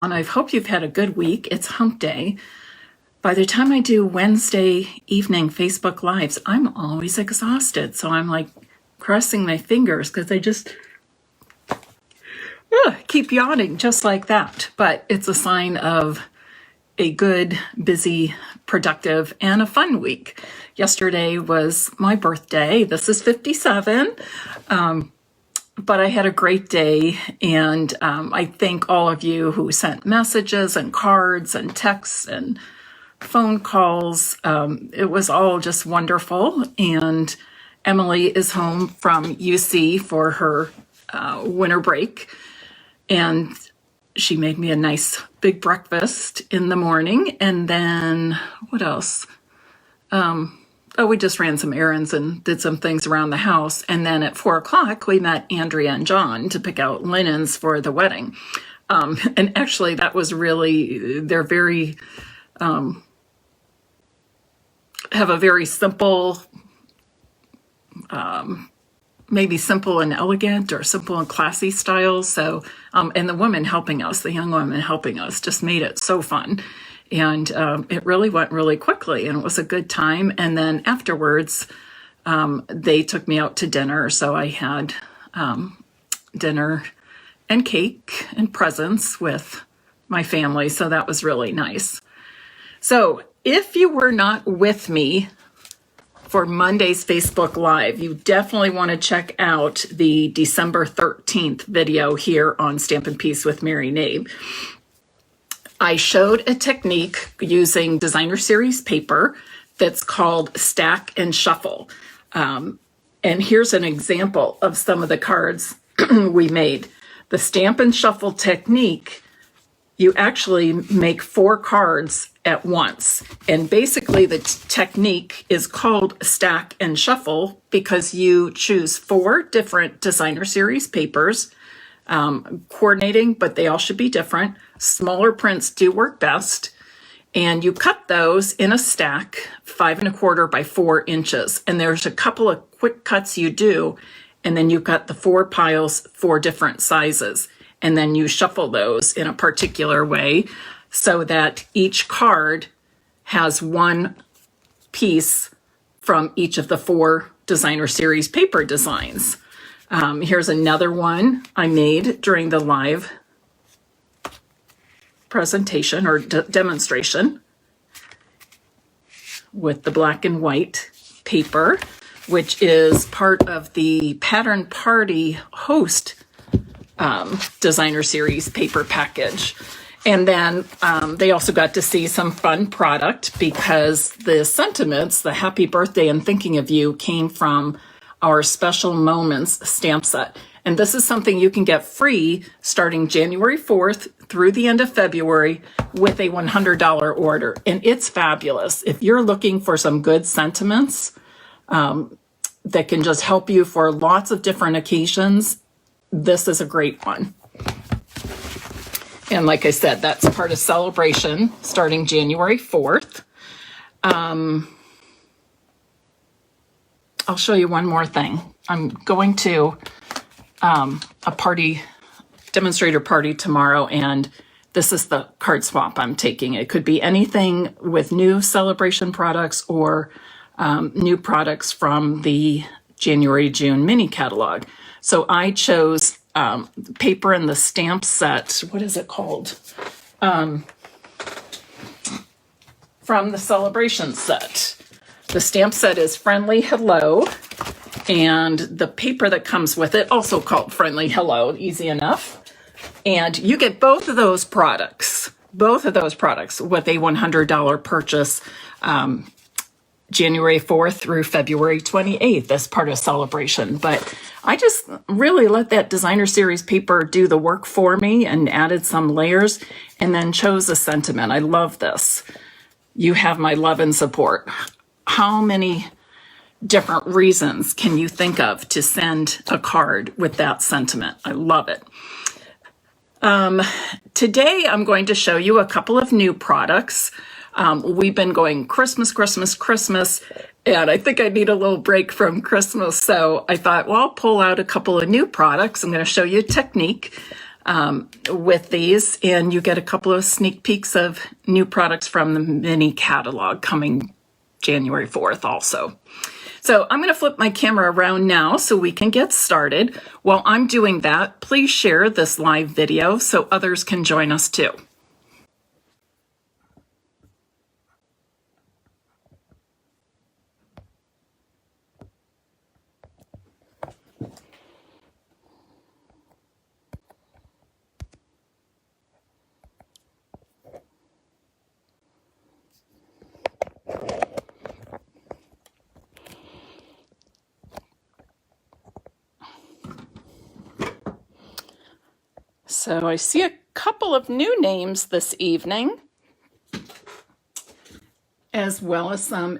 And I hope you've had a good week. It's hump day. By the time I do Wednesday evening Facebook Lives, I'm always exhausted. So I'm like crossing my fingers because I just keep yawning just like that. But it's a sign of a good, busy, productive, and a fun week. Yesterday was my birthday. This is 57. But I had a great day, and I thank all of you who sent messages and cards and texts and phone calls. It was all just wonderful, and Emily is home from UC for her winter break, and she made me a nice big breakfast in the morning, and then what else? We just ran some errands and did some things around the house. And then at 4 o'clock, we met Andrea and John to pick out linens for the wedding. And actually, that was really, they're very, have a very simple, maybe simple and elegant or simple and classy style. So, and the women helping us, the young women helping us, just made it so fun. And it really went really quickly, and it was a good time. And then afterwards, they took me out to dinner. So I had dinner and cake and presents with my family. So that was really nice. So if you were not with me for Monday's Facebook Live, you definitely want to check out the December 13th video here on Stampin' Peace with Mary Knabe. I showed a technique using designer series paper that's called stack and shuffle. And here's an example of some of the cards we made. The stamp and shuffle technique, you actually make 4 cards at once. And basically the technique is called stack and shuffle because you choose 4 different designer series papers, coordinating, but they all should be different. Smaller prints do work best. And you cut those in a stack, 5 1/4 by 4 inches. And there's a couple of quick cuts you do. And then you cut the 4 piles, 4 different sizes. And then you shuffle those in a particular way so that each card has 1 piece from each of the 4 designer series paper designs. Here's another one I made during the live presentation or demonstration with the black and white paper, which is part of the Pattern Party Host designer series paper package. And then they also got to see some fun product because the sentiments, the happy birthday and thinking of you, came from our Special Moments stamp set. And this is something you can get free starting January 4th through the end of February with a $100 order. And it's fabulous. If you're looking for some good sentiments that can just help you for lots of different occasions, this is a great one. And like I said, that's part of Celebration starting January 4th. I'll show you one more thing. I'm going to a party, demonstrator party tomorrow, and this is the card swap I'm taking. It could be anything with new Celebration products or new products from the January-June mini catalog. So I chose paper in the stamp set. What is it called? From the Celebration set. The stamp set is Friendly Hello, and the paper that comes with it, also called Friendly Hello, easy enough. And you get both of those products with a $100 purchase January 4th through February 28th as part of Celebration. But I just really let that designer series paper do the work for me and added some layers and then chose a sentiment. I love this. You have my love and support. How many different reasons can you think of to send a card with that sentiment? I love it. Today, I'm going to show you a couple of new products. We've been going Christmas, Christmas, Christmas, and I think I need a little break from Christmas. So I thought, well, I'll pull out a couple of new products. I'm going to show you a technique. with these, and you get a couple of sneak peeks of new products from the mini catalog coming January 4th also. So I'm going to flip my camera around now so we can get started. While I'm doing that, please share this live video so others can join us too. So I see a couple of new names this evening, as well as some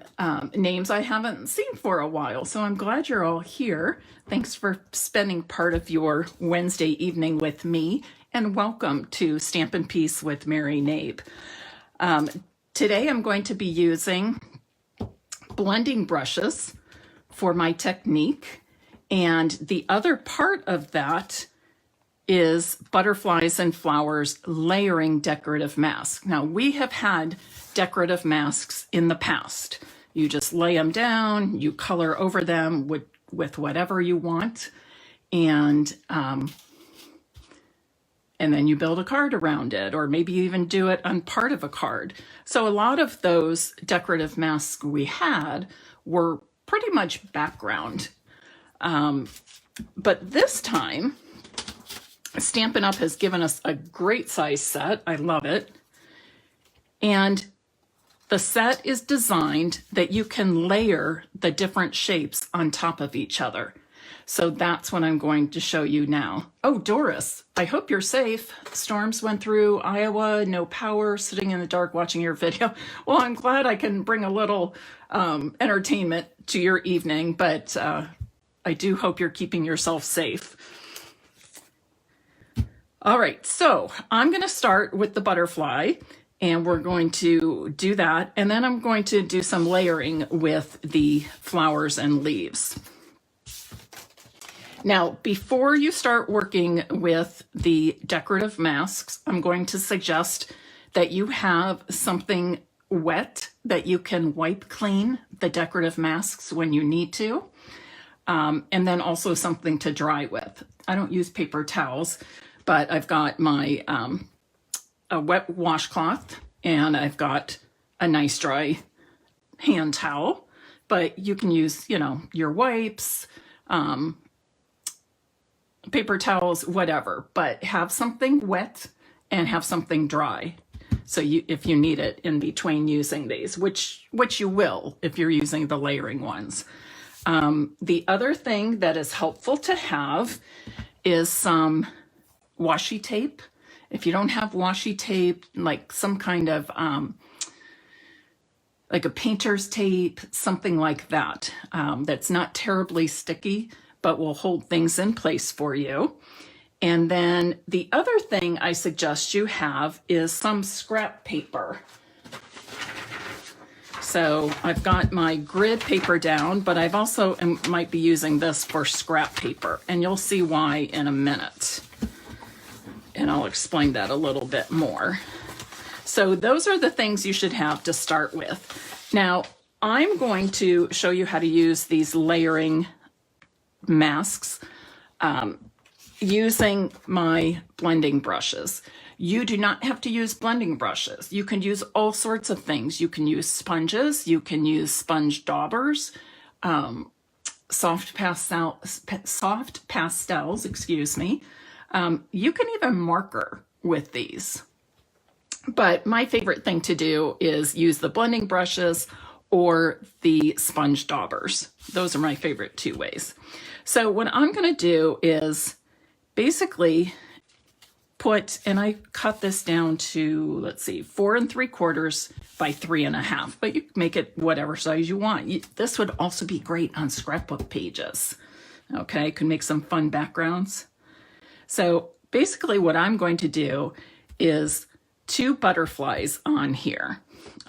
names I haven't seen for a while. So I'm glad you're all here. Thanks for spending part of your Wednesday evening with me, and welcome to Stampin' Peace with Mary Knabe. Today I'm going to be using blending brushes for my technique, and the other part of that is butterflies and flowers layering decorative masks. Now, we have had decorative masks in the past. You just lay them down, you color over them with whatever you want, and then you build a card around it, or maybe you even do it on part of a card. So a lot of those decorative masks we had were pretty much background. But this time, Stampin' Up! Has given us a great size set. I love it. And the set is designed that you can layer the different shapes on top of each other. So that's what I'm going to show you now. Oh, Doris, I hope you're safe. Storms went through Iowa, no power, sitting in the dark watching your video. Well, I'm glad I can bring a little entertainment to your evening, but I do hope you're keeping yourself safe. All right, so I'm going to start with the butterfly, and we're going to do that, and then I'm going to do some layering with the flowers and leaves. Now, before you start working with the decorative masks, I'm going to suggest that you have something wet that you can wipe clean the decorative masks when you need to, and then also something to dry with. I don't use paper towels, but I've got my a wet washcloth, and I've got a nice dry hand towel, but you can use, your wipes, paper towels, whatever, but have something wet and have something dry. So if you need it in between using these, which you will if you're using the layering ones. The other thing that is helpful to have is some washi tape. If you don't have washi tape, like some kind of like a painter's tape, something like that, that's not terribly sticky, but will hold things in place for you. And then the other thing I suggest you have is some scrap paper. So I've got my grid paper down, but I've also might be using this for scrap paper, and you'll see why in a minute. And I'll explain that a little bit more. So those are the things you should have to start with. Now, I'm going to show you how to use these layering masks using my blending brushes. You do not have to use blending brushes. You can use all sorts of things. You can use sponges, you can use sponge daubers, soft pastels, excuse me. You can even marker with these. But my favorite thing to do is use the blending brushes or the sponge daubers. Those are my favorite two ways. So what I'm going to do is basically put, and I cut this down to, let's see, 4 3/4 by 3 1/2, but you can make it whatever size you want. This would also be great on scrapbook pages. Okay, you can make some fun backgrounds. So basically what I'm going to do is 2 butterflies on here.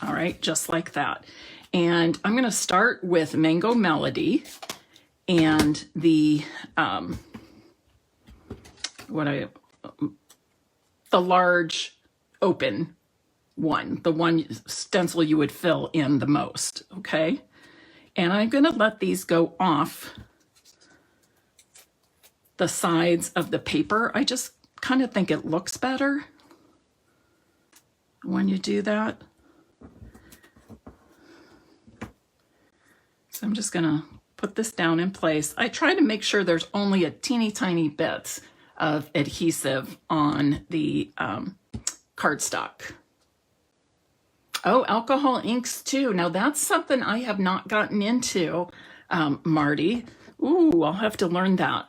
All right, just like that. And I'm going to start with Mango Melody and the, the large open one, the one stencil you would fill in the most, okay? And I'm going to let these go off the sides of the paper. I just kind of think it looks better when you do that. So I'm just going to put this down in place. I try to make sure there's only a teeny tiny bit of adhesive on the cardstock. Oh, alcohol inks too. Now that's something I have not gotten into, Marty. Ooh, I'll have to learn that.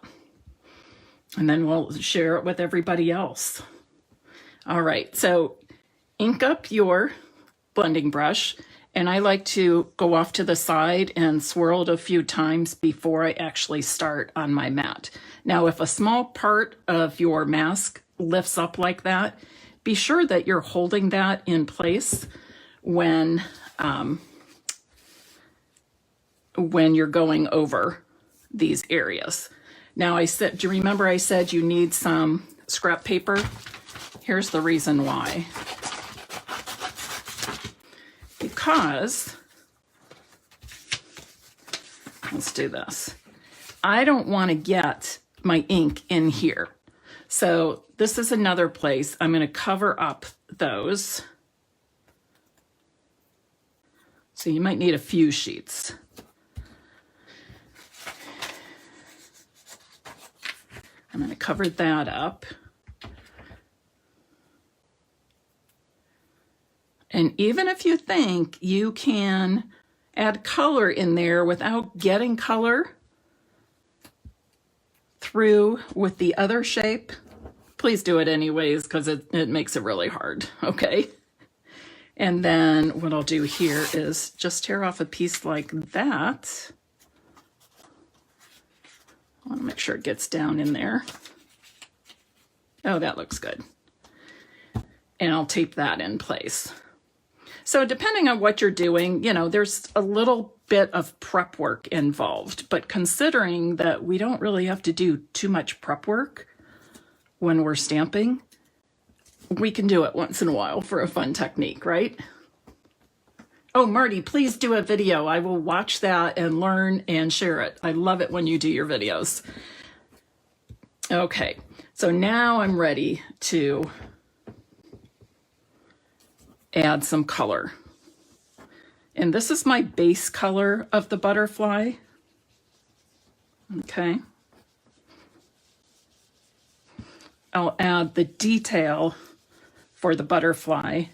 And then we'll share it with everybody else. All right, so ink up your blending brush. And I like to go off to the side and swirl it a few times before I actually start on my mat. Now, if a small part of your mask lifts up like that, be sure that you're holding that in place when you're going over these areas. Now, do you remember I said you need some scrap paper? Here's the reason why. Because, let's do this. I don't want to get my ink in here. So this is another place I'm going to cover up those. So you might need a few sheets. I'm going to cover that up. And even if you think you can add color in there without getting color through with the other shape, please do it anyways, because it makes it really hard, okay? And then what I'll do here is just tear off a piece like that. I want to make sure it gets down in there. Oh, that looks good. And I'll tape that in place. So depending on what you're doing, you know, there's a little bit of prep work involved, but considering that we don't really have to do too much prep work when we're stamping, we can do it once in a while for a fun technique, right? Oh, Marty, please do a video. I will watch that and learn and share it. I love it when you do your videos. Okay, so now I'm ready to add some color. And this is my base color of the butterfly. Okay. I'll add the detail for the butterfly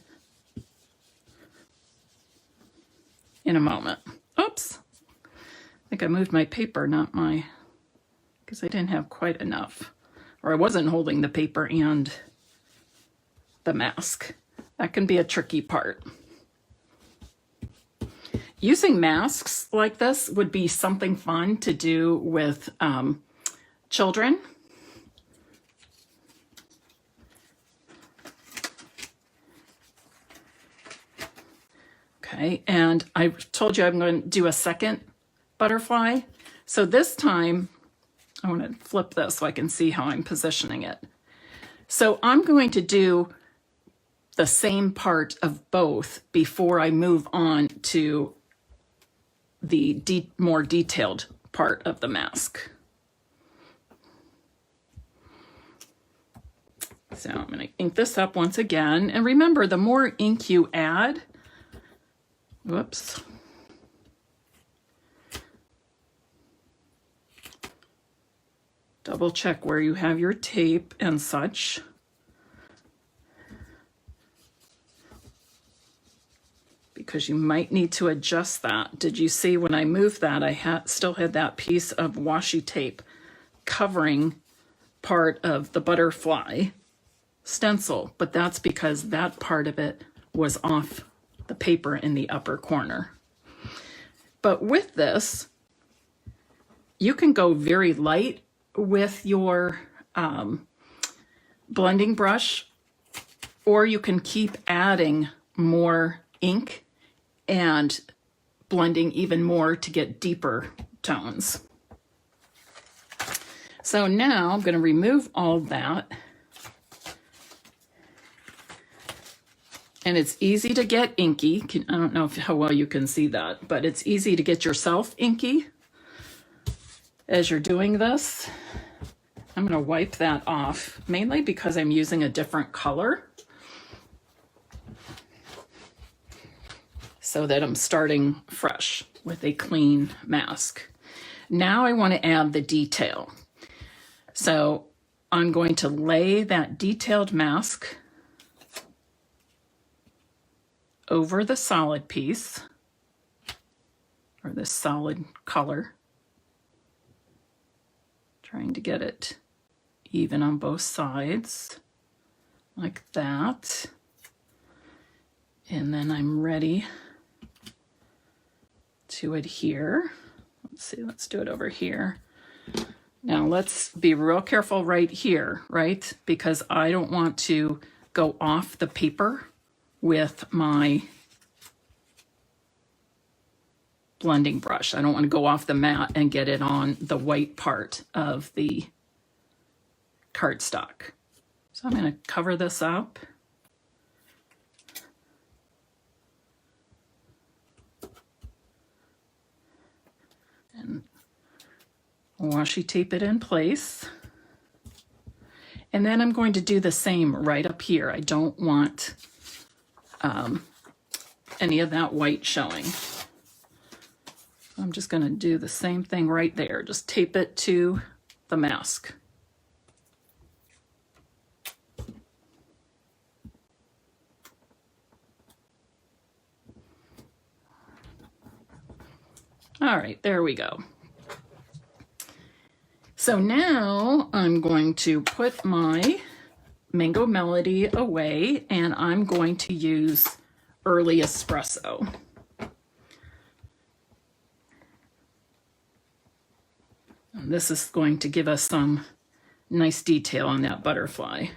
in a moment. Oops. I think I moved my paper, because I didn't have quite enough. Or I wasn't holding the paper and the mask. That can be a tricky part. Using masks like this would be something fun to do with children. Okay, and I told you I'm going to do a second butterfly. So this time, I want to flip this so I can see how I'm positioning it. So I'm going to do the same part of both before I move on to the more detailed part of the mask. So I'm going to ink this up once again. And remember, the more ink you add, whoops. Double check where you have your tape and such. Because you might need to adjust that. Did you see when I moved that, I still had that piece of washi tape covering part of the butterfly stencil, but that's because that part of it was off the paper in the upper corner. But with this, you can go very light with your blending brush, or you can keep adding more ink and blending even more to get deeper tones. So now I'm going to remove all that. And it's easy to get inky. I don't know how well you can see that, but it's easy to get yourself inky as you're doing this. I'm going to wipe that off, mainly because I'm using a different color, so that I'm starting fresh with a clean mask. Now I want to add the detail. So I'm going to lay that detailed mask over the solid piece, or this solid color, trying to get it even on both sides, like that. And then I'm ready to adhere. Let's see, let's do it over here. Now let's be real careful right here, right? Because I don't want to go off the paper with my blending brush. I don't want to go off the mat and get it on the white part of the cardstock. So I'm going to cover this up. And washi tape it in place. And then I'm going to do the same right up here. I don't want any of that white showing. I'm just going to do the same thing right there. Just tape it to the mask. All right, there we go. So now I'm going to put my Mango Melody away, and I'm going to use Early Espresso. And this is going to give us some nice detail on that butterfly.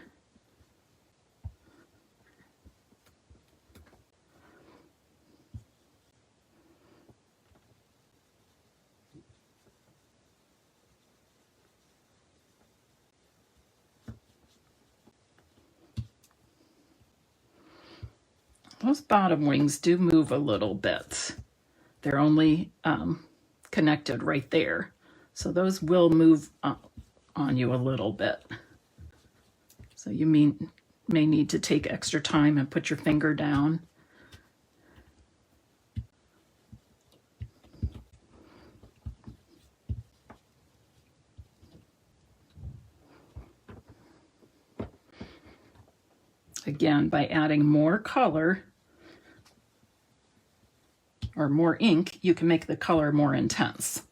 Those bottom wings do move a little bit. They're only connected right there. So those will move on you a little bit. So you may need to take extra time and put your finger down. Again, by adding more color or more ink, you can make the color more intense.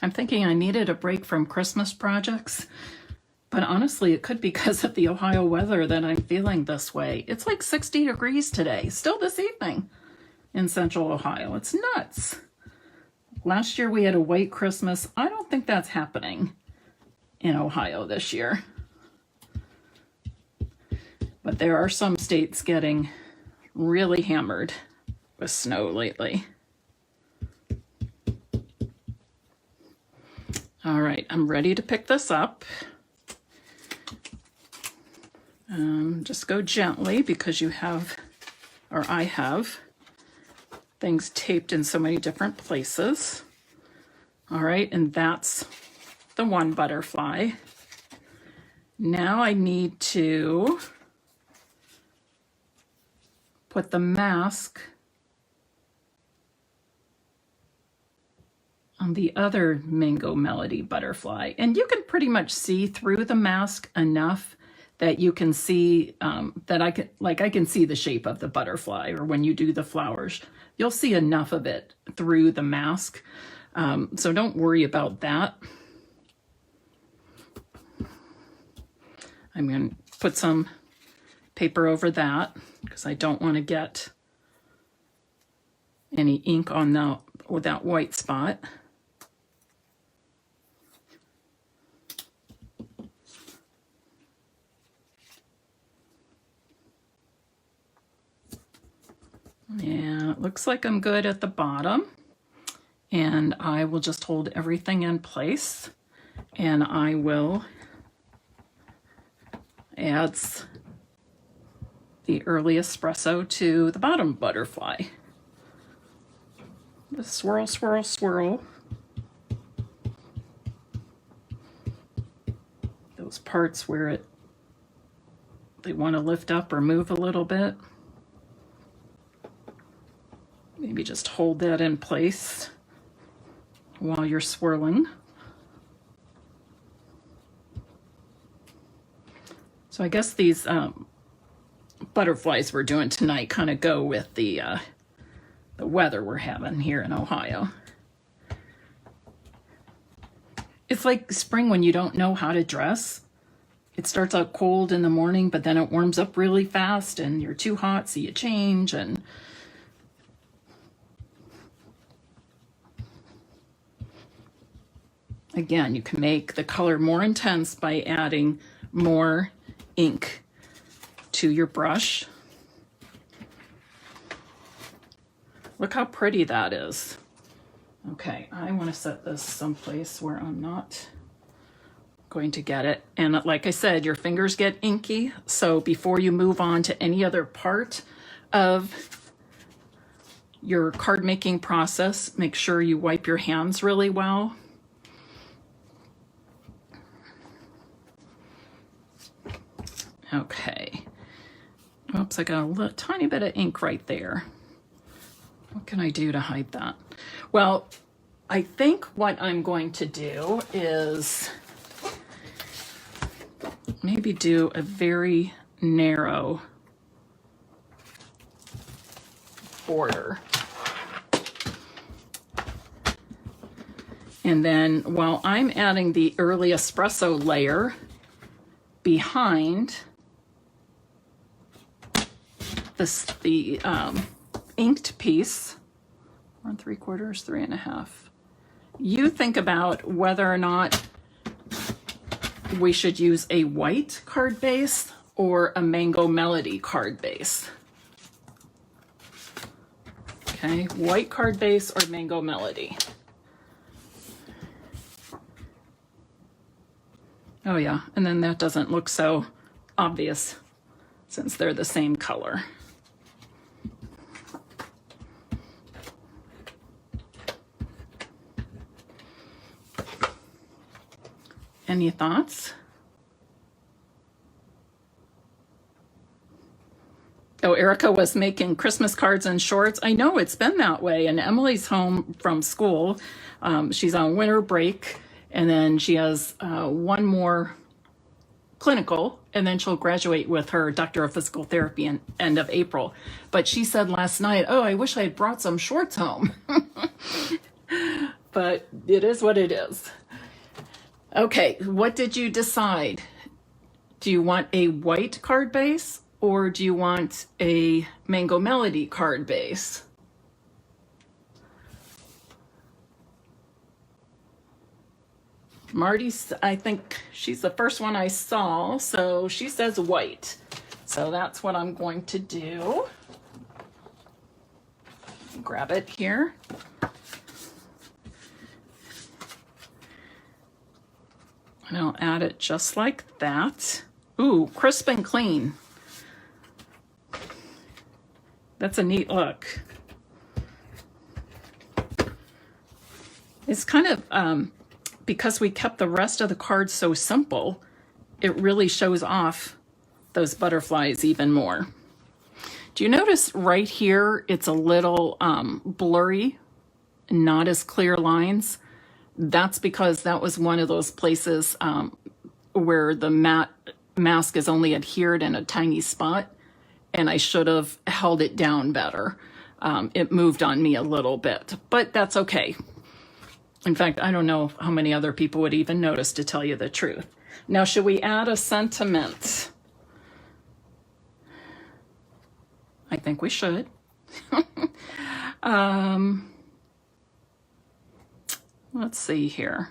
I'm thinking I needed a break from Christmas projects, but honestly, it could be because of the Ohio weather that I'm feeling this way. It's like 60 degrees today, still this evening in central Ohio. It's nuts. Last year we had a white Christmas. I don't think that's happening in Ohio this year. But there are some states getting really hammered with snow lately. All right, I'm ready to pick this up. Just go gently because you have, or I have, things taped in so many different places. All right, and that's the one butterfly. Now I need to put the mask on the other Mango Melody butterfly. And you can pretty much see through the mask enough that you can see that I can see the shape of the butterfly, or when you do the flowers, you'll see enough of it through the mask. So don't worry about that. I'm going to put some paper over that because I don't want to get any ink on that white spot. Yeah, it looks like I'm good at the bottom, and I will just hold everything in place and I will add the early espresso to the bottom butterfly. Just swirl, swirl, swirl. Those parts where they want to lift up or move a little bit. Maybe just hold that in place while you're swirling. So I guess these butterflies we're doing tonight kind of go with the weather we're having here in Ohio. It's like spring when you don't know how to dress. It starts out cold in the morning, but then it warms up really fast and you're too hot, so you change. And again, you can make the color more intense by adding more ink to your brush. Look how pretty that is. Okay, I want to set this someplace where I'm not going to get it. And like I said, your fingers get inky, so before you move on to any other part of your card making process, make sure you wipe your hands really well. Okay. Oops, I got a tiny bit of ink right there. What can I do to hide that? Well, I think what I'm going to do is maybe do a very narrow border. And then while I'm adding the early espresso layer behind the inked piece, 1 3/4, 3 1/2. You think about whether or not we should use a white card base or a Mango Melody card base. Okay, white card base or Mango Melody. Oh yeah, and then that doesn't look so obvious since they're the same color. Any thoughts? Oh, Erica was making Christmas cards and shorts. I know it's been that way. And Emily's home from school. She's on winter break. And then she has one more clinical. And then she'll graduate with her Doctor of Physical Therapy in end of April. But she said last night, oh, I wish I had brought some shorts home. But it is what it is. Okay, what did you decide? Do you want a white card base or do you want a Mango Melody card base? Marty's, I think she's the first one I saw, so she says white. So that's what I'm going to do. Grab it here. And I'll add it just like that. Ooh, crisp and clean. That's a neat look. It's kind of, because we kept the rest of the cards so simple, it really shows off those butterflies even more. Do you notice right here, it's a little blurry, not as clear lines? That's because that was one of those places where the matte mask is only adhered in a tiny spot, and I should have held it down better. It moved on me a little bit, but that's okay. In fact, I don't know how many other people would even notice, to tell you the truth. Now, should we add a sentiment? I think we should. Let's see here.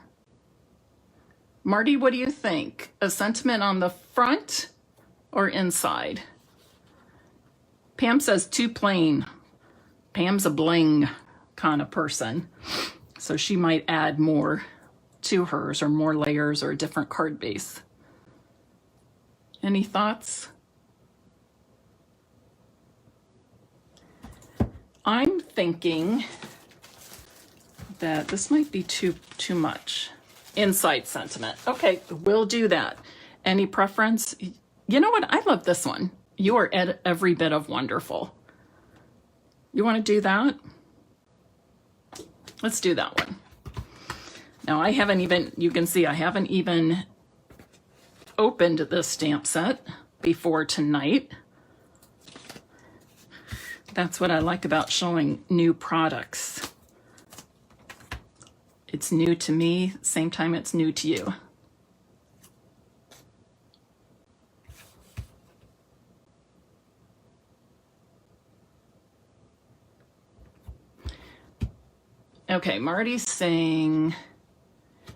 Marty, what do you think? A sentiment on the front or inside? Pam says too plain. Pam's a bling kind of person, so she might add more to hers, or more layers, or a different card base. Any thoughts? I'm thinking that this might be too much. Inside sentiment. Okay, we'll do that. Any preference? You know what? I love this one. You are every bit of wonderful. You want to do that? Let's do that one. Now I haven't even, you can see I haven't even opened this stamp set before tonight. That's what I like about showing new products. It's new to me, same time it's new to you. Okay, Marty's saying,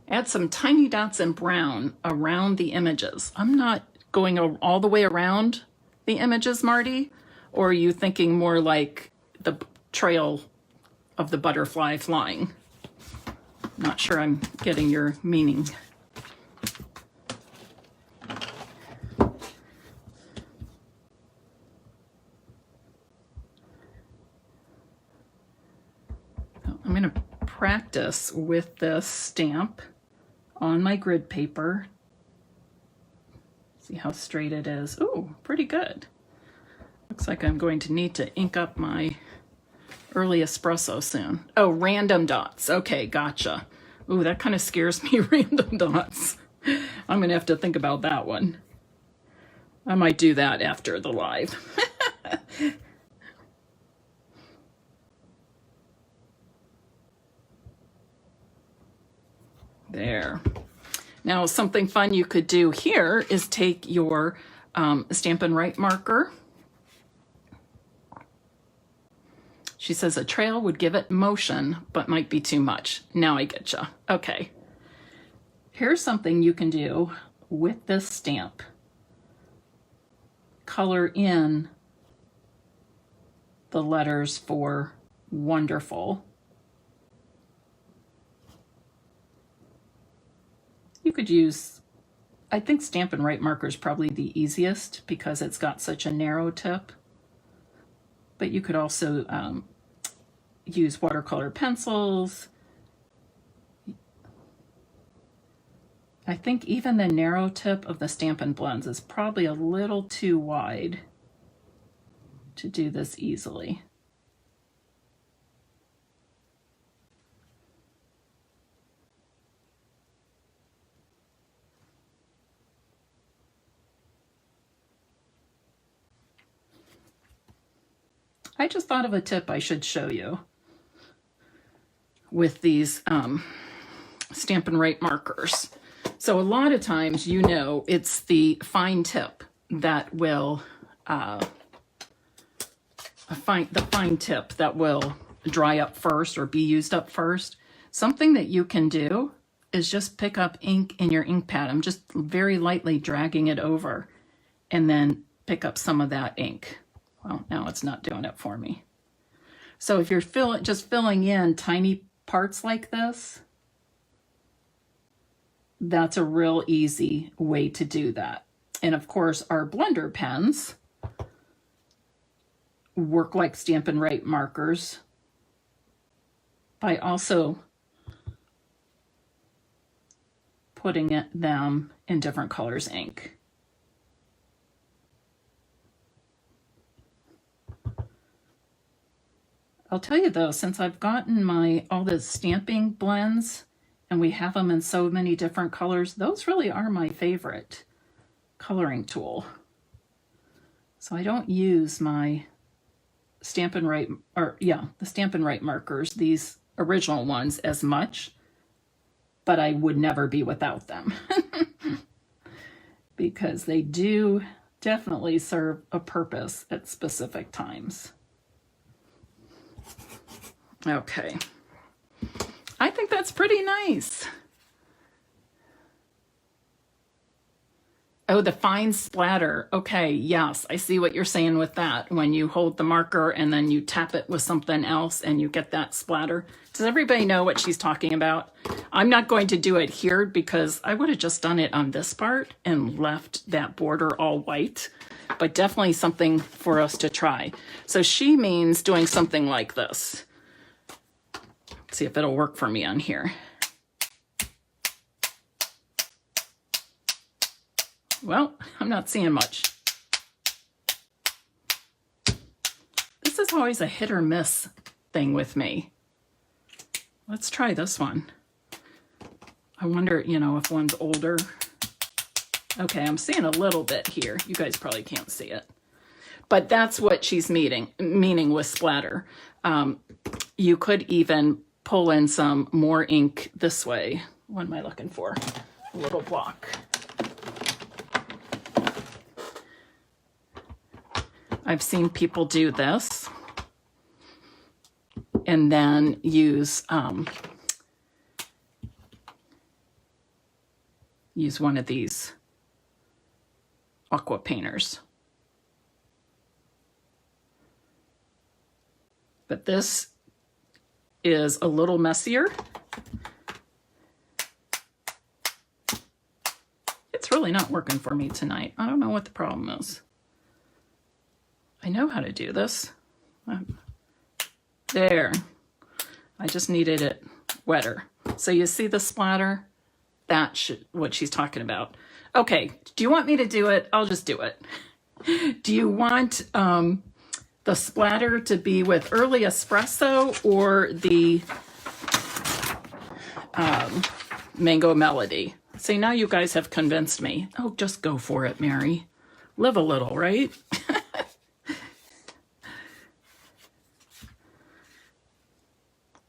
add some tiny dots in brown around the images. I'm not going all the way around the images, Marty, or are you thinking more like the trail of the butterfly flying? Not sure I'm getting your meaning. I'm going to practice with this stamp on my grid paper. See how straight it is. Ooh, pretty good. Looks like I'm going to need to ink up my early espresso soon. Oh, random dots. Okay, gotcha. Ooh, that kind of scares me, random dots. I'm going to have to think about that one. I might do that after the live. There. Now, something fun you could do here is take your Stampin' Right marker. She says a trail would give it motion, but might be too much. Now I get you. Okay. Here's something you can do with this stamp. Color in the letters for wonderful. You could use, I think Stampin' Right marker is probably the easiest because it's got such a narrow tip. But you could also use watercolor pencils. I think even the narrow tip of the Stampin' Blends is probably a little too wide to do this easily. I just thought of a tip I should show you with these Stampin' Right markers. So a lot of times, you know, it's the fine tip that will, the fine tip that will dry up first or be used up first. Something that you can do is just pick up ink in your ink pad. I'm just very lightly dragging it over and then pick up some of that ink. Well, now it's not doing it for me. So if you're just filling in tiny parts like this, that's a real easy way to do that. And of course, our blender pens work like Stampin' Right markers by also putting them in different colors ink. I'll tell you though, since I've gotten all the stamping blends and we have them in so many different colors, those really are my favorite coloring tool. So I don't use my Stampin' Right, the Stampin' Right markers, these original ones, as much, but I would never be without them because they do definitely serve a purpose at specific times. Okay, I think that's pretty nice. Oh, the fine splatter. Okay, yes, I see what you're saying with that. When you hold the marker and then you tap it with something else and you get that splatter. Does everybody know what she's talking about? I'm not going to do it here because I would have just done it on this part and left that border all white, but definitely something for us to try. So she means doing something like this. Let's see if it'll work for me on here. Well, I'm not seeing much. This is always a hit or miss thing with me. Let's try this one. I wonder, you know, if one's older. Okay, I'm seeing a little bit here. You guys probably can't see it. But that's what she's meaning with splatter. You could even pull in some more ink this way. What am I looking for? A little block. I've seen people do this and then use one of these aqua painters. But this is a little messier. It's really not working for me tonight. I don't know what the problem is. I know how to do this. There. I just needed it wetter. So you see the splatter? That's what she's talking about. Okay, do you want me to do it? I'll just do it. Do you want the splatter to be with early espresso or the mango melody? See, now you guys have convinced me. Oh, just go for it, Mary. Live a little, right?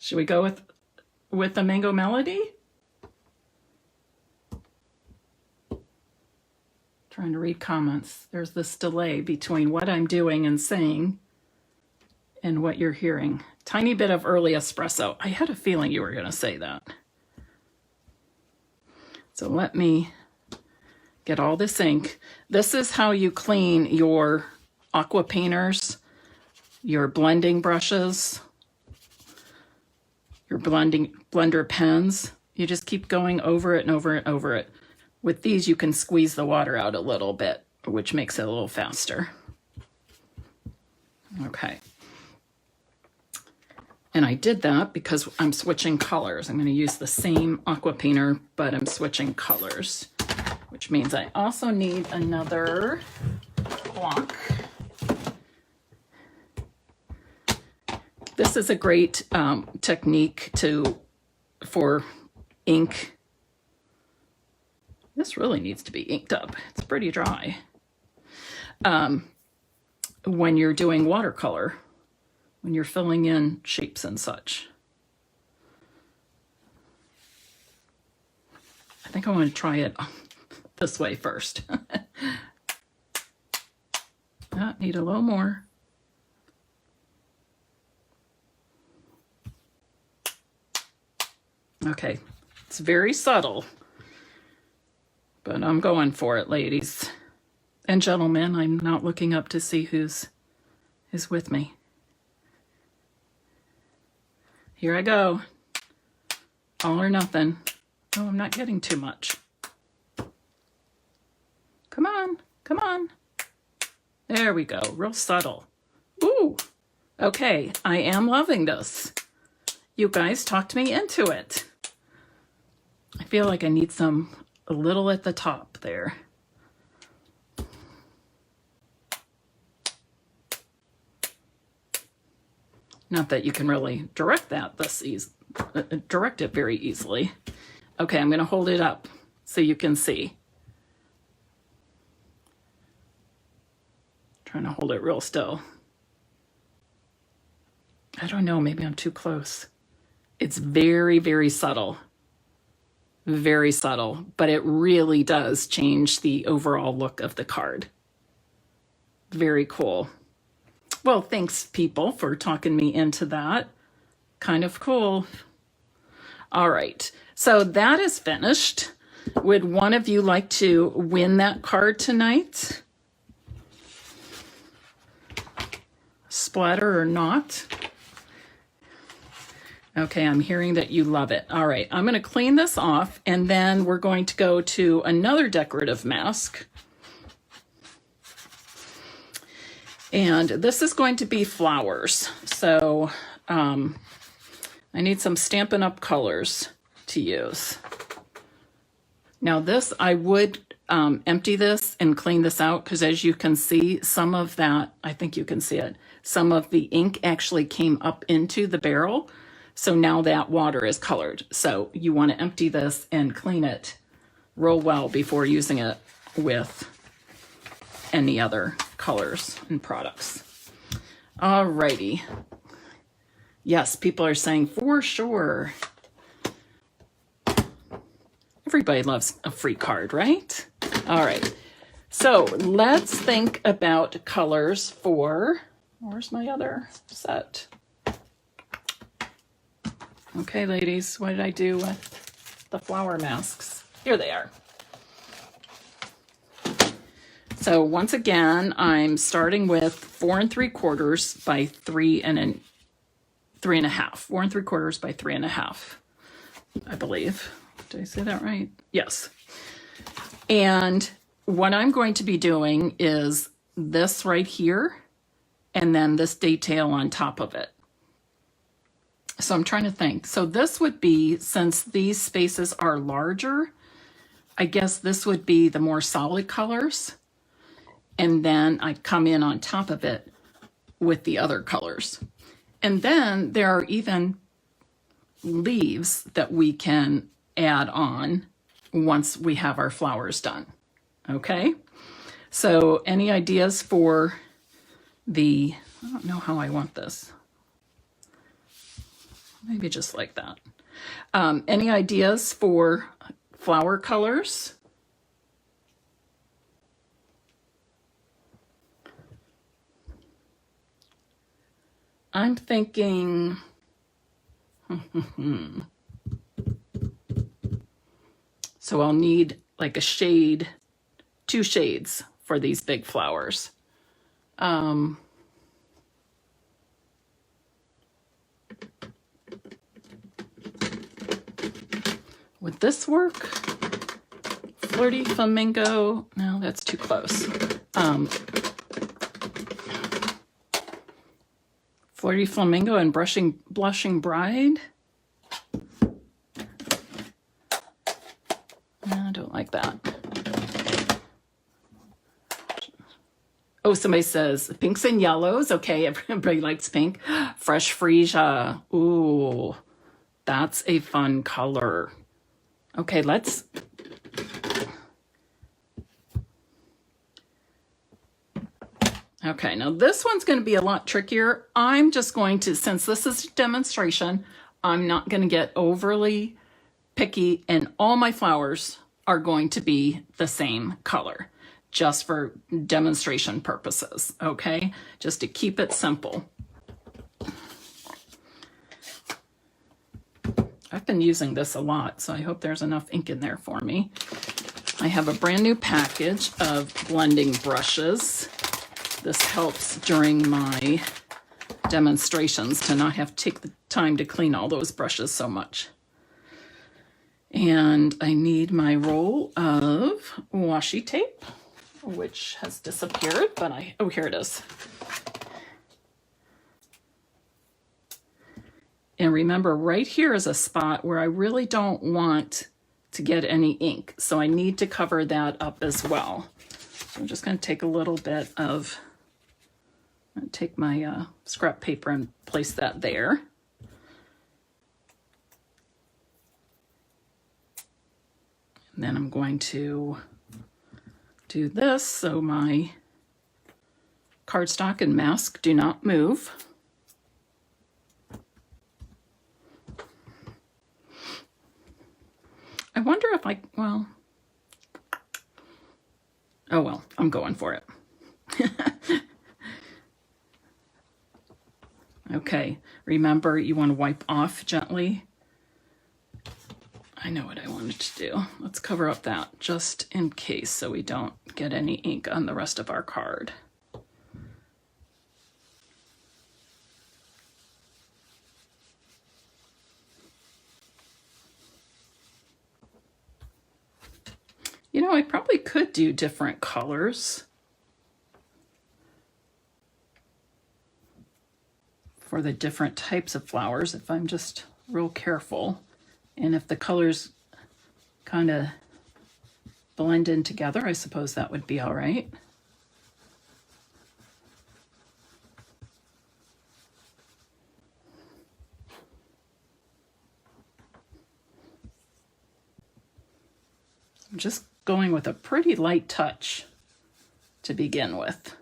Should we go with the mango melody? Trying to read comments. There's this delay between what I'm doing and saying and what you're hearing. Tiny bit of early espresso. I had a feeling you were going to say that. So let me get all this ink. This is how you clean your aqua painters, your blending brushes, your blender pens. You just keep going over it and over it and over it. With these, you can squeeze the water out a little bit, which makes it a little faster. Okay. And I did that because I'm switching colors. I'm going to use the same aqua painter, but I'm switching colors, which means I also need another block. This is a great technique for ink. This really needs to be inked up. It's pretty dry. When you're doing watercolor, when you're filling in shapes and such. I think I want to try it this way first. Need a little more. Okay, it's very subtle, but I'm going for it, ladies and gentlemen. I'm not looking up to see who's with me. Here I go. All or nothing. Oh, I'm not getting too much. Come on, come on. There we go, real subtle. Ooh, okay, I am loving this. You guys talked me into it. I feel like I need a little at the top there. Not that you can really direct direct it very easily. Okay, I'm going to hold it up so you can see. Trying to hold it real still. I don't know, maybe I'm too close. It's very, very subtle. Very subtle, but it really does change the overall look of the card. Very cool. Well, thanks, people, for talking me into that. Kind of cool. All right, so that is finished. Would one of you like to win that card tonight? Splatter or not? Okay, I'm hearing that you love it. All right, I'm going to clean this off, and then we're going to go to another decorative mask. And this is going to be flowers. So I need some Stampin' Up! Colors to use. Now this, I would empty this and clean this out, because as you can see, some of that, I think you can see it, some of the ink actually came up into the barrel. So now that water is colored. So you want to empty this and clean it real well before using it with any other colors and products. Alrighty. Yes, people are saying for sure. Everybody loves a free card, right? All right. So let's think about colors for, where's my other set? Okay, ladies, what did I do with the flower masks? Here they are. So once again, I'm starting with 4 3/4 by 3 1/2. 4 3/4 by 3 1/2, I believe. Did I say that right? Yes. And what I'm going to be doing is this right here, and then this detail on top of it. So I'm trying to think. So this would be, since these spaces are larger, I guess this would be the more solid colors. And then I come in on top of it with the other colors. And then there are even leaves that we can add on once we have our flowers done. Okay? So any ideas for the, I don't know how I want this. Maybe just like that. Any ideas for flower colors? I'm thinking, so I'll need like a shade, 2 shades for these big flowers. Would this work? Flirty Flamingo, no, that's too close. Flirty Flamingo and Blushing Bride. No, I don't like that. Oh, somebody says pinks and yellows. Okay, everybody likes pink. Fresh Freesia. Ooh, that's a fun color. Okay, let's... Okay, now this one's going to be a lot trickier. I'm just going to, since this is a demonstration, I'm not going to get overly picky, and all my flowers are going to be the same color, just for demonstration purposes, okay? Just to keep it simple. I've been using this a lot, so I hope there's enough ink in there for me. I have a brand new package of blending brushes. This helps during my demonstrations to not have to take the time to clean all those brushes so much. And I need my roll of washi tape, which has disappeared, but oh, here it is. And remember, right here is a spot where I really don't want to get any ink, so I need to cover that up as well. So I'm just going to take a little bit of, take my scrap paper and place that there. And then I'm going to do this so my cardstock and mask do not move. I wonder if well, oh well, I'm going for it. Okay, remember you want to wipe off gently I know what I wanted to do. Let's cover up that just in case so we don't get any ink on the rest of our card. You know, I probably could do different colors for the different types of flowers if I'm just real careful. And if the colors kind of blend in together, I suppose that would be all right. I'm just going with a pretty light touch to begin with.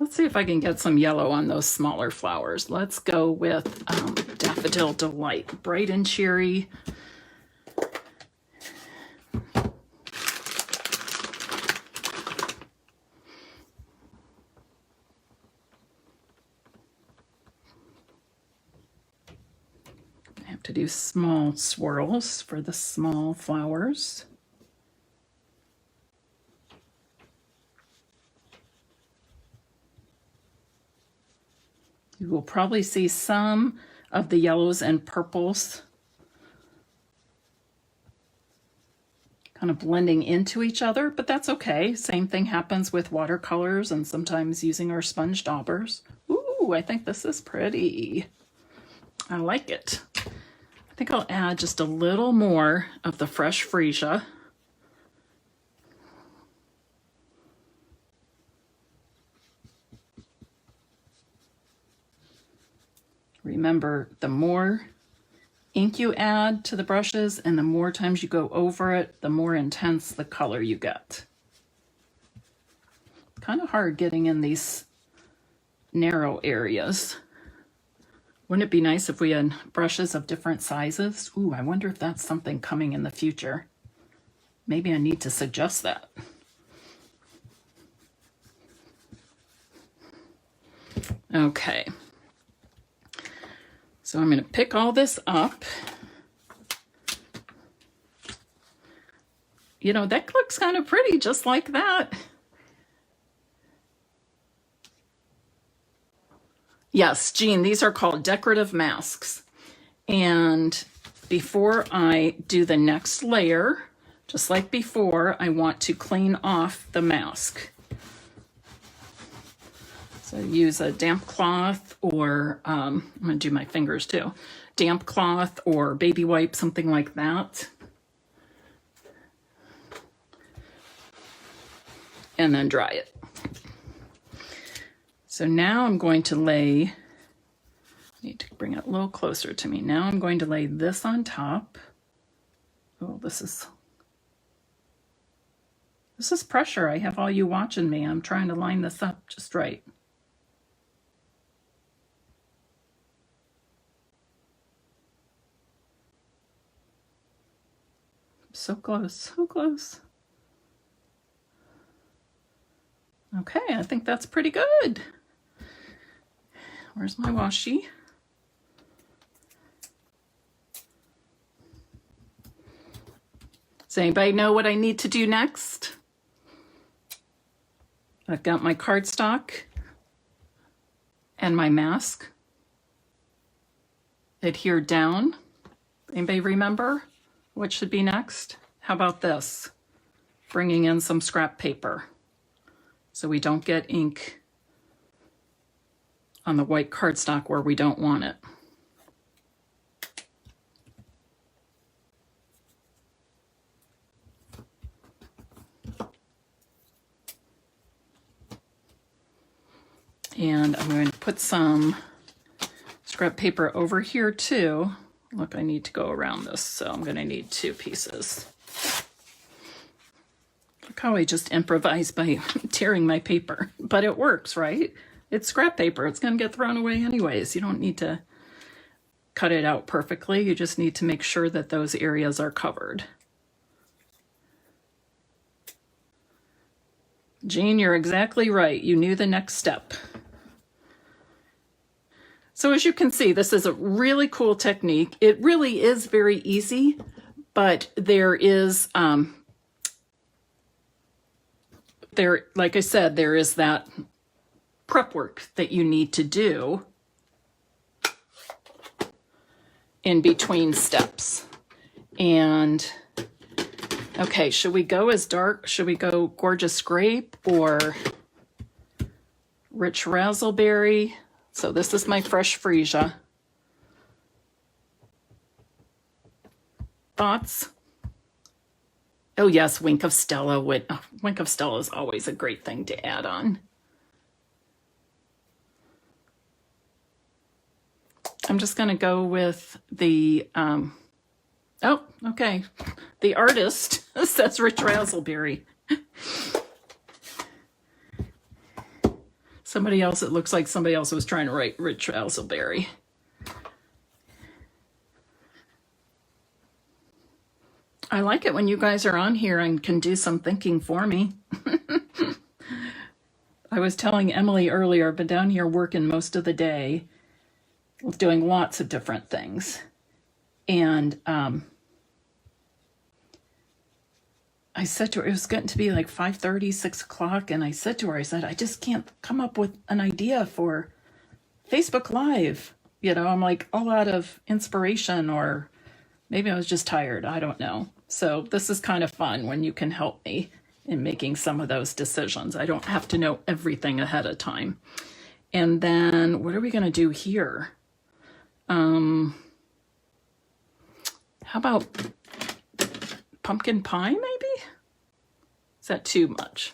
Let's see if I can get some yellow on those smaller flowers. Let's go with Daffodil Delight, bright and cheery. I have to do small swirls for the small flowers. You will probably see some of the yellows and purples kind of blending into each other, but that's okay. Same thing happens with watercolors and sometimes using our sponge daubers. Ooh, I think this is pretty. I like it. I think I'll add just a little more of the fresh freesia. Remember, the more ink you add to the brushes and the more times you go over it, the more intense the color you get. Kind of hard getting in these narrow areas. Wouldn't it be nice if we had brushes of different sizes? Ooh, I wonder if that's something coming in the future. Maybe I need to suggest that. Okay. So I'm going to pick all this up. You know, that looks kind of pretty just like that. Yes, Jean, these are called decorative masks. And before I do the next layer, just like before, I want to clean off the mask. So use a damp cloth or, I'm going to do my fingers too, damp cloth or baby wipe, something like that. And then dry it. So now I'm going to lay, I need to bring it a little closer to me. Now I'm going to lay this on top. Oh, this is pressure. I have all you watching me. I'm trying to line this up just right. So close, so close. Okay, I think that's pretty good. Where's my washi? Does anybody know what I need to do next? I've got my cardstock and my mask adhered down. Anybody remember what should be next? How about this? Bringing in some scrap paper so we don't get ink on the white cardstock where we don't want it. And I'm going to put some scrap paper over here too. Look, I need to go around this, so I'm going to need 2 pieces. Look how I just improvised by tearing my paper. But it works, right? It's scrap paper. It's going to get thrown away anyways. You don't need to cut it out perfectly. You just need to make sure that those areas are covered. Jean, you're exactly right. You knew the next step. So as you can see, this is a really cool technique. It really is very easy, but there is, like I said, there is that prep work that you need to do in between steps. And okay, should we go as dark? Should we go Gorgeous Grape or Rich Razzleberry? So this is my fresh freesia. Thoughts? Oh yes, Wink of Stella Wink of Stella is always a great thing to add on. I'm just going to go with the, oh, okay. The artist says Rich Razzleberry. Somebody else, it looks like somebody else was trying to write Rich Razzleberry. I like it when you guys are on here and can do some thinking for me. I was telling Emily earlier, I've been down here working most of the day, doing lots of different things. And I said to her, it was getting to be like 5:30, 6 o'clock, and I said to her, I said, I just can't come up with an idea for Facebook Live. You know, I'm like all out of inspiration, or maybe I was just tired. I don't know. So this is kind of fun when you can help me in making some of those decisions. I don't have to know everything ahead of time. And then what are we going to do here? How about pumpkin pie, maybe? Is that too much?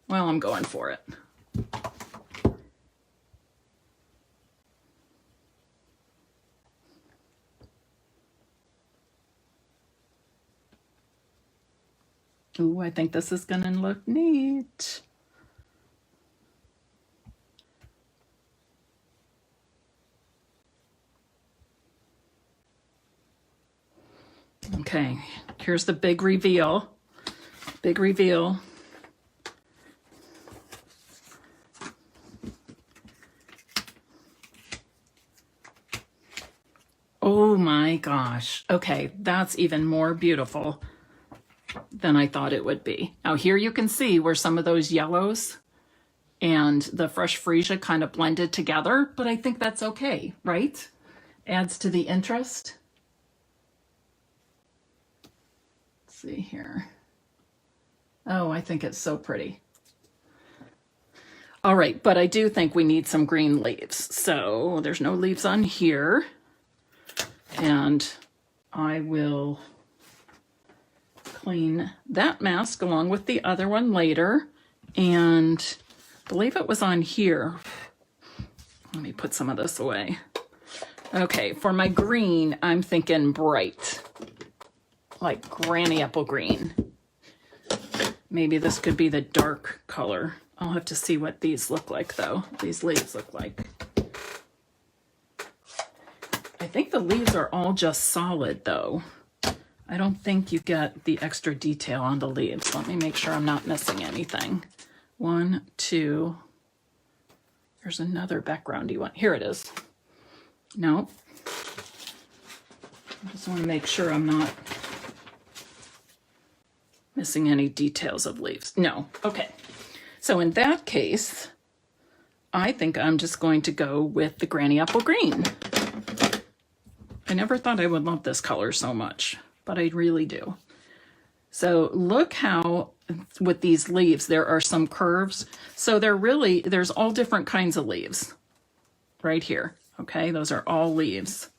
Well, I'm going for it. Ooh, I think this is going to look neat. Okay, here's the big reveal. Big reveal. Oh my gosh. Okay, that's even more beautiful than I thought it would be. Now here you can see where some of those yellows and the fresh freesia kind of blended together, but I think that's okay, right? Adds to the interest. Let's see here. Oh, I think it's so pretty. All right, but I do think we need some green leaves. So there's no leaves on here. And I will clean that mask along with the other one later. And I believe it was on here. Let me put some of this away. Okay, for my green, I'm thinking bright, like granny apple green. Maybe this could be the dark color. I'll have to see what these look like though. These leaves look like. I think the leaves are all just solid though. I don't think you get the extra detail on the leaves. Let me make sure I'm not missing anything. 1, 2. There's another backgroundy one. Here it is. No. I just want to make sure I'm not missing any details of leaves. No. Okay. So in that case, I think I'm just going to go with the granny apple green. I never thought I would love this color so much, but I really do. So look how with these leaves, there are some curves. So there's all different kinds of leaves right here. Okay, those are all leaves.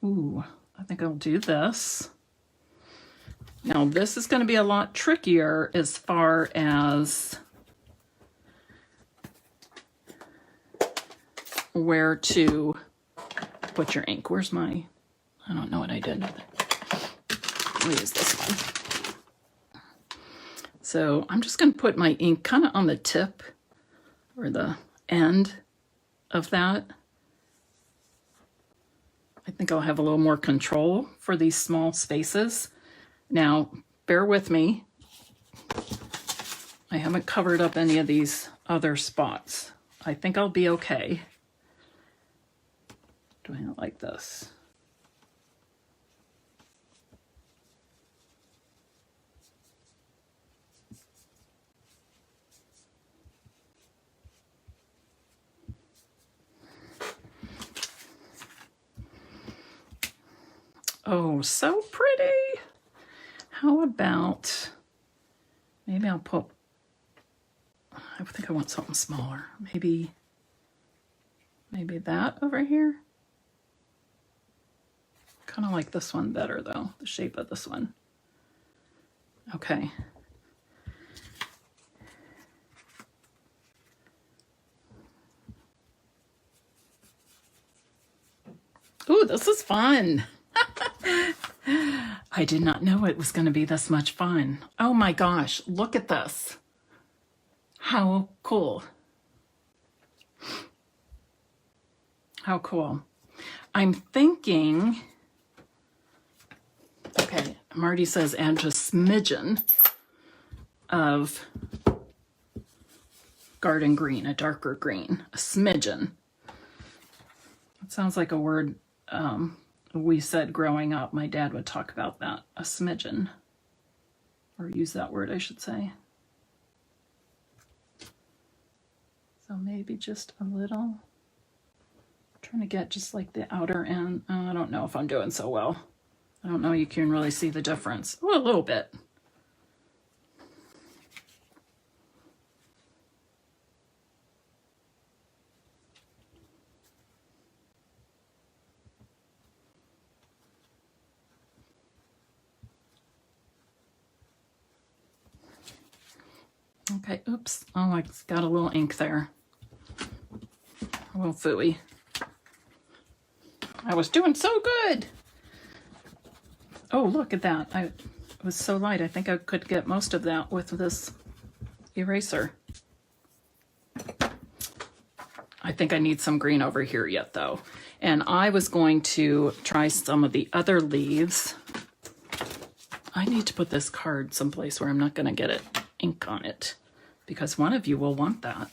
Ooh, I think I'll do this. Now this is going to be a lot trickier as far as where to put your ink. Where's my, I don't know what I did with it. I'll use this one. So I'm just going to put my ink kind of on the tip or the end of that. I think I'll have a little more control for these small spaces. Now, bear with me. I haven't covered up any of these other spots. I think I'll be okay. Doing it like this. Oh, so pretty. How about, maybe I'll put, I think I want something smaller. Maybe that over here. Kind of like this one better though, the shape of this one. Okay. Ooh, this is fun. I did not know it was going to be this much fun. Oh my gosh, look at this. How cool. How cool. I'm thinking, okay, Marty says add just a smidgen of garden green, a darker green, a smidgen. It sounds like a word we said growing up. My dad would talk about that, a smidgen, or use that word, I should say. So maybe just a little. Trying to get just like the outer end. Oh, I don't know if I'm doing so well. I don't know you can really see the difference. Oh, a little bit. Okay, oops. Oh, I got a little ink there. A little phooey. I was doing so good. Oh, look at that. It was so light. I think I could get most of that with this eraser. I think I need some green over here yet, though. And I was going to try some of the other leaves. I need to put this card someplace where I'm not going to get ink on it, because one of you will want that.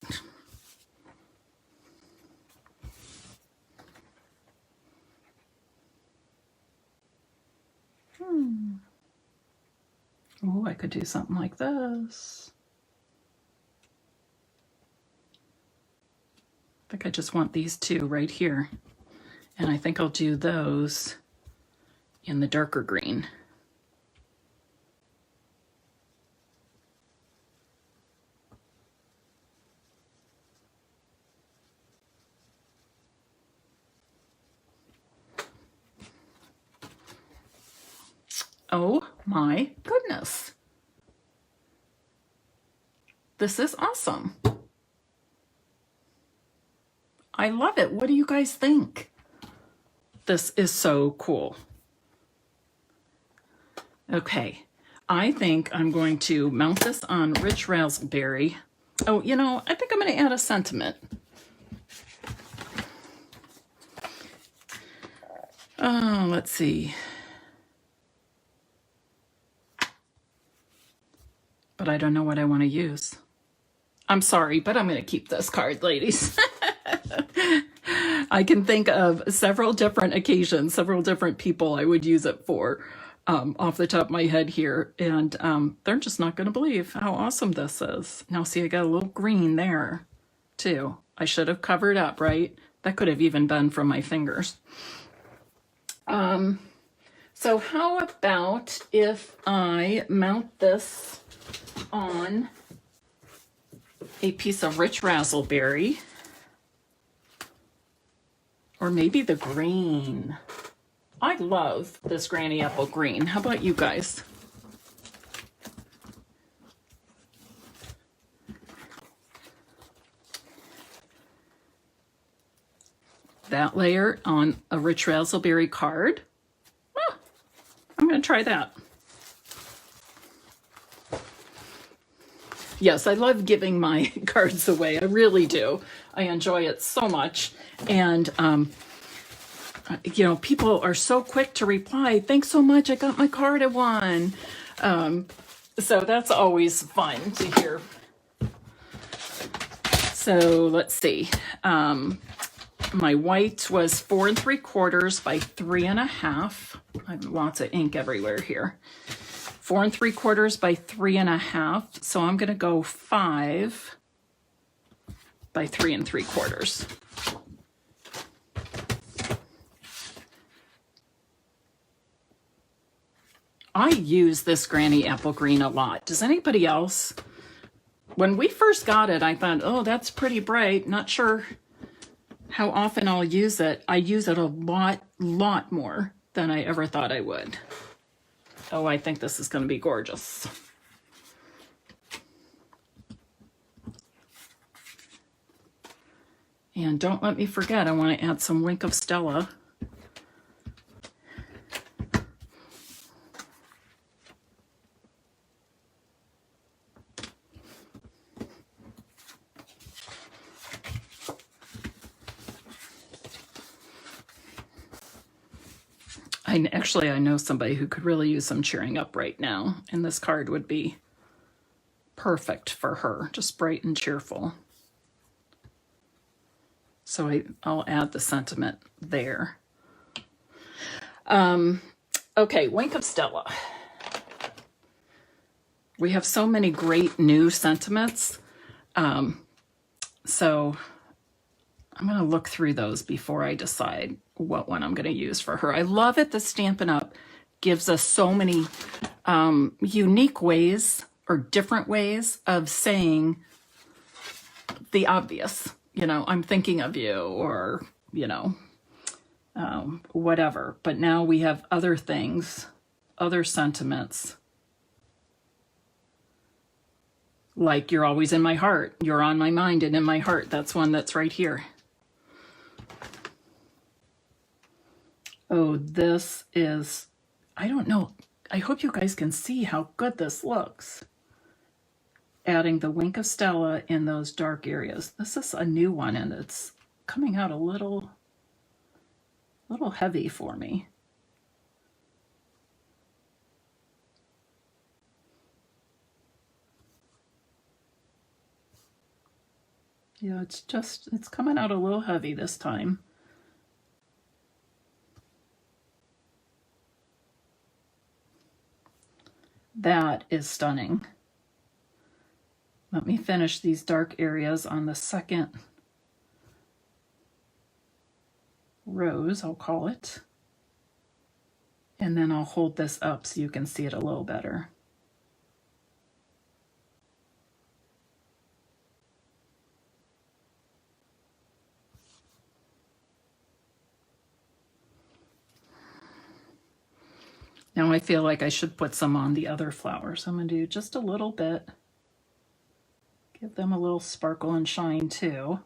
Oh, I could do something like this. I think I just want these two right here. And I think I'll do those in the darker green. Oh my goodness. This is awesome. I love it. What do you guys think? This is so cool. Okay, I think I'm going to mount this on rich raspberry. Oh, you know, I think I'm going to add a sentiment. Let's see. But I don't know what I want to use. I'm sorry, but I'm going to keep this card, ladies. I can think of several different occasions, several different people I would use it for off the top of my head here. And they're just not going to believe how awesome this is. Now, see, I got a little green there, too. I should have covered up, right? That could have even been from my fingers. So how about if I mount this on a piece of rich raspberry, or maybe the green. I love this granny apple green. How about you guys? That layer on a rich raspberry card. Oh, I'm going to try that. Yes, I love giving my cards away. I really do. I enjoy it so much. And, you know, people are so quick to reply, thanks so much, I got my card, I won. So that's always fun to hear. So let's see. My white was 4 3/4 by 3.5. I have lots of ink everywhere here. 4 3/4 by 3.5. So I'm going to go 5 by 3 3/4. I use this Granny Apple Green a lot. Does anybody else? When we first got it, I thought, oh, that's pretty bright. Not sure how often I'll use it. I use it a lot more than I ever thought I would. Oh, I think this is going to be gorgeous. And don't let me forget, I want to add some Wink of Stella. I know somebody who could really use some cheering up right now, and this card would be perfect for her, just bright and cheerful. So I'll add the sentiment there. Okay, Wink of Stella. We have so many great new sentiments. So I'm going to look through those before I decide what one I'm going to use for her. I love it that Stampin' Up! Gives us so many unique ways or different ways of saying the obvious. You know, I'm thinking of you, or, you know, whatever. But now we have other things, other sentiments. Like, you're always in my heart. You're on my mind and in my heart. That's one that's right here. Oh, this is, I don't know. I hope you guys can see how good this looks. Adding the Wink of Stella in those dark areas. This is a new one, and it's coming out a little heavy for me. Yeah, it's coming out a little heavy this time. That is stunning. Let me finish these dark areas on the second rose, I'll call it. And then I'll hold this up so you can see it a little better. Now I feel like I should put some on the other flowers. I'm going to do just a little bit. Give them a little sparkle and shine too.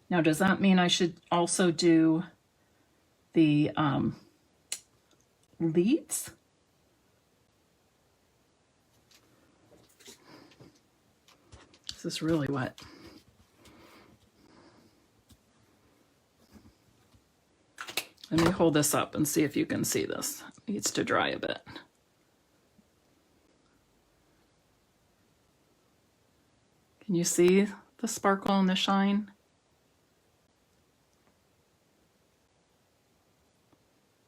Now, does that mean I should also do the leaves? This is really wet. Let me hold this up and see if you can see this. It needs to dry a bit. Can you see the sparkle and the shine?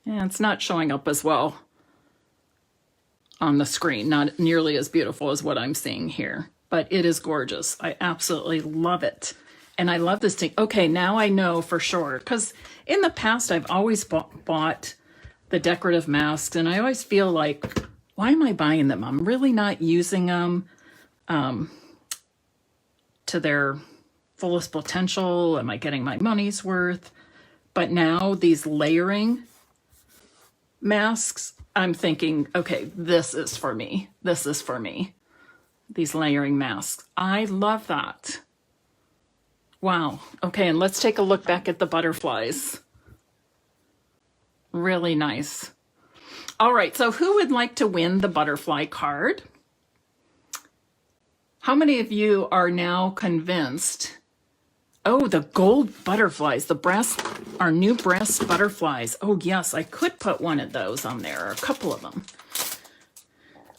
And it's not showing up as well on the screen, not nearly as beautiful as what I'm seeing here, but it is gorgeous. I absolutely love it. And I love this thing. Okay, now I know for sure, because in the past I've always bought the decorative masks, and I always feel like, why am I buying them? I'm really not using them to their fullest potential. Am I getting my money's worth? But now these layering masks, I'm thinking, okay, this is for me. This is for me. These layering masks. I love that. Wow. Okay, and let's take a look back at the butterflies. Really nice. All right, so who would like to win the butterfly card? How many of you are now convinced? Oh, the gold butterflies, our new brass butterflies. Oh yes, I could put one of those on there, or a couple of them.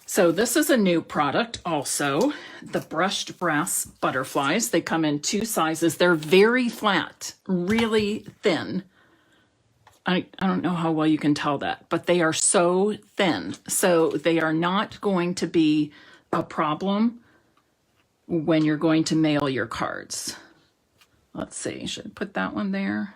So this is a new product also, the brushed brass butterflies. They come in 2 sizes. They're very flat, really thin. I don't know how well you can tell that, but they are so thin. So they are not going to be a problem when you're going to mail your cards. Let's see, should I put that one there?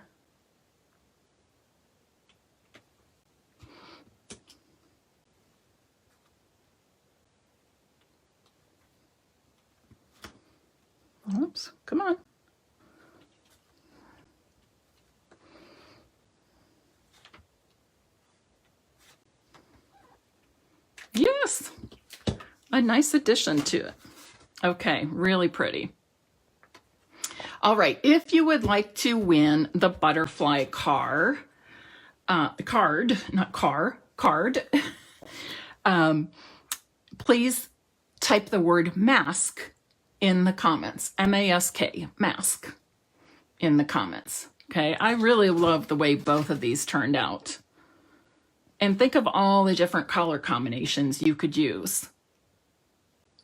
Oops, come on. Yes, a nice addition to it. Okay, really pretty. All right, if you would like to win the butterfly card, please type the word mask in the comments, M-A-S-K, mask, in the comments. Okay, I really love the way both of these turned out. And think of all the different color combinations you could use.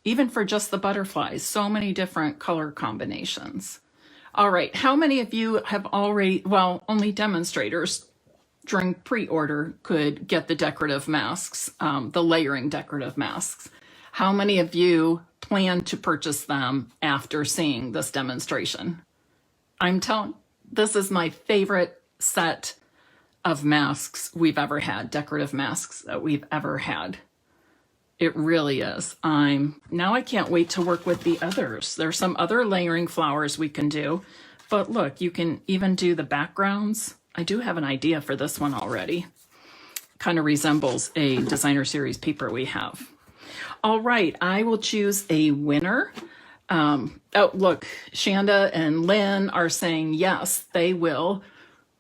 Even for just the butterflies, so many different color combinations. All right, how many of you have already, well, only demonstrators during pre-order could get the decorative masks, the layering decorative masks. How many of you plan to purchase them after seeing this demonstration? I'm telling, this is my favorite set of masks we've ever had, decorative masks that we've ever had. It really is. Now I can't wait to work with the others. There's some other layering flowers we can do, but look, you can even do the backgrounds. I do have an idea for this one already. Kind of resembles a designer series paper we have. All right, I will choose a winner. Oh, look, Shanda and Lynn are saying yes, they will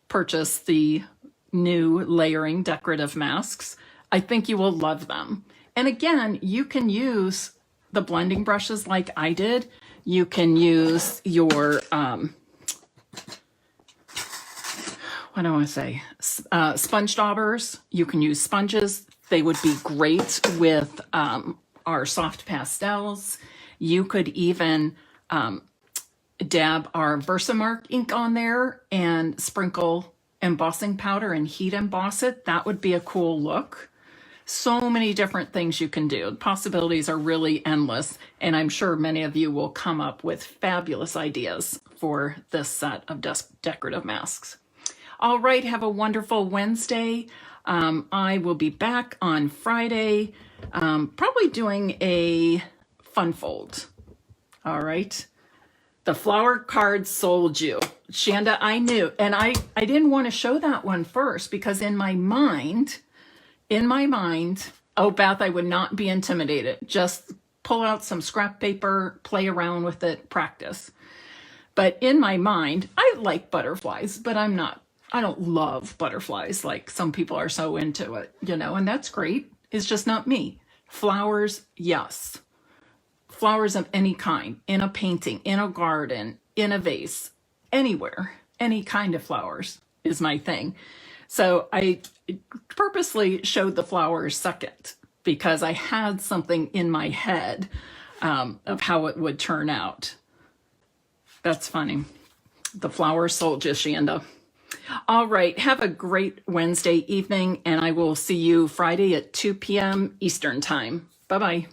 purchase the new layering decorative masks. I think you will love them. And again, you can use the blending brushes like I did. You can use your, what do I want to say? Sponge daubers. You can use sponges. They would be great with our soft pastels. You could even dab our Versamark ink on there and sprinkle embossing powder and heat emboss it. That would be a cool look. So many different things you can do. The possibilities are really endless, and I'm sure many of you will come up with fabulous ideas for this set of decorative masks. All right, have a wonderful Wednesday. I will be back on Friday, probably doing a fun fold. All right. The flower card sold you. Shanda, I knew, and I didn't want to show that one first because in my mind, oh, Beth, I would not be intimidated. Just pull out some scrap paper, play around with it, practice. But in my mind, I like butterflies, but I don't love butterflies like some people are so into it, and that's great. It's just not me. Flowers, yes. Flowers of any kind, in a painting, in a garden, in a vase, anywhere, any kind of flowers is my thing. So I purposely showed the flowers second because I had something in my head of how it would turn out. That's funny. The flowers sold you, Shanda. All right, have a great Wednesday evening, and I will see you Friday at 2 p.m. Eastern Time. Bye-bye.